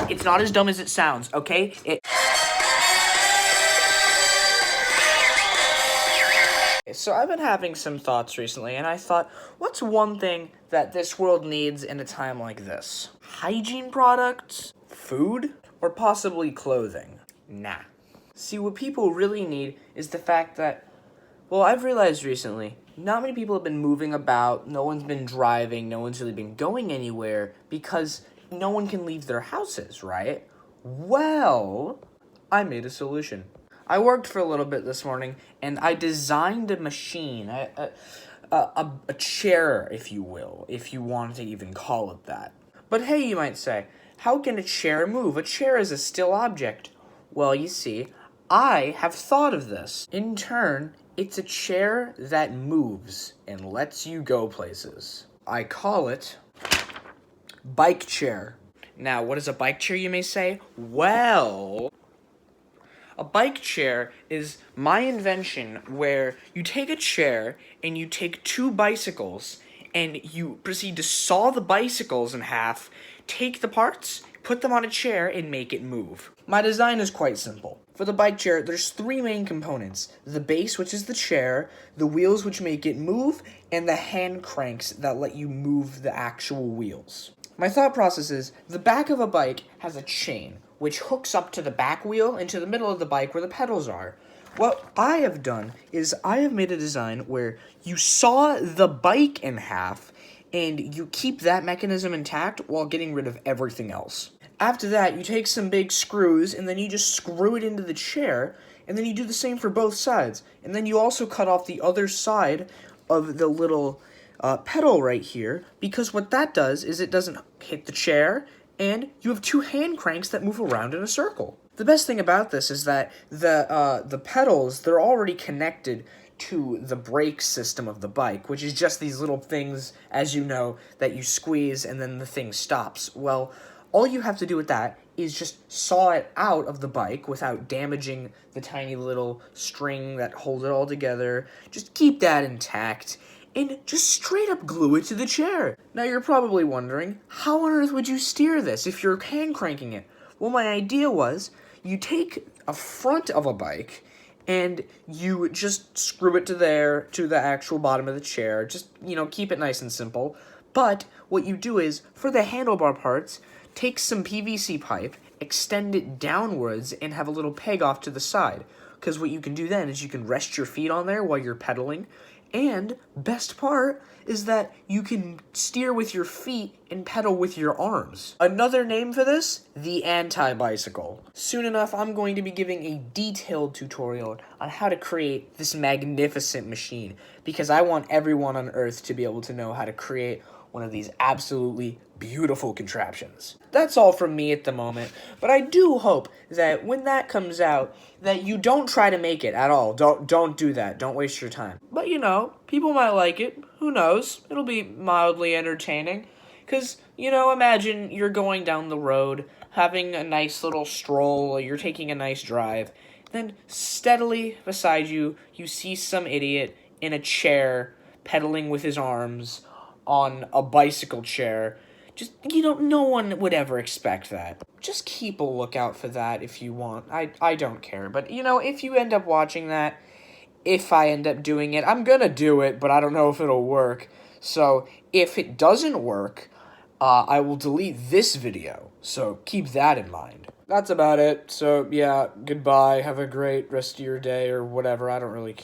It's not as dumb as it sounds, okay? So I've been having some thoughts recently, and I thought, what's one thing that this world needs in a time like this? Hygiene products? Food? Or possibly clothing? Nah. See, what people really need is the fact that, well, I've realized recently, not many people have been moving about, no one's been driving, no one's really been going anywhere, because no one can leave their houses, right? Well, I made a solution. I worked for a little bit this morning, and I designed a machine, a chair, if you will, if you want to even call it that. But hey, you might say, how can a chair move? A chair is a still object. Well, you see, I have thought of this. In turn, it's a chair that moves and lets you go places. I call it bike chair. Now, what is a bike chair, you may say? Well, a bike chair is my invention where you take a chair and you take two bicycles and you proceed to saw the bicycles in half, take the parts, put them on a chair, and make it move. My design is quite simple. For the bike chair, there's three main components. The base, which is the chair, the wheels, which make it move, and the hand cranks that let you move the actual wheels. My thought process is, the back of a bike has a chain, which hooks up to the back wheel and to the middle of the bike where the pedals are. What I have done is I have made a design where you saw the bike in half and you keep that mechanism intact while getting rid of everything else. After that, you take some big screws and then you just screw it into the chair, and then you do the same for both sides. And then you also cut off the other side of the little pedal right here, because what that does is it doesn't hit the chair, and you have two hand cranks that move around in a circle. The best thing about this is that the pedals, they're already connected to the brake system of the bike, which is just these little things, as you know, that you squeeze and then the thing stops. Well, all you have to do with that is just saw it out of the bike without damaging the tiny little string that holds it all together. Just keep that intact and just straight up glue it to the chair. Now you're probably wondering, how on earth would you steer this if you're hand cranking it? Well, my idea was, you take a front of a bike and you just screw it to the actual bottom of the chair. Just, keep it nice and simple. But what you do is, for the handlebar parts, take some PVC pipe, extend it downwards, and have a little peg off to the side. Because what you can do then is you can rest your feet on there while you're pedaling. And best part is that you can steer with your feet and pedal with your arms. Another name for this? The anti-bicycle. Soon enough, I'm going to be giving a detailed tutorial on how to create this magnificent machine, because I want everyone on Earth to be able to know how to create one of these absolutely beautiful contraptions. That's all from me at the moment, but I do hope that when that comes out, that you don't try to make it at all. Don't do that. Don't waste your time. But people might like it. Who knows? It'll be mildly entertaining. Because, imagine you're going down the road, having a nice little stroll, you're taking a nice drive, then steadily beside you, you see some idiot in a chair, pedaling with his arms on a bicycle chair. Just, no one would ever expect that. Just keep a lookout for that if you want. I don't care. But, if you end up watching that, if I end up doing it, I'm gonna do it, but I don't know if it'll work. So, if it doesn't work, I will delete this video. So, keep that in mind. That's about it. So, yeah, goodbye. Have a great rest of your day or whatever. I don't really care.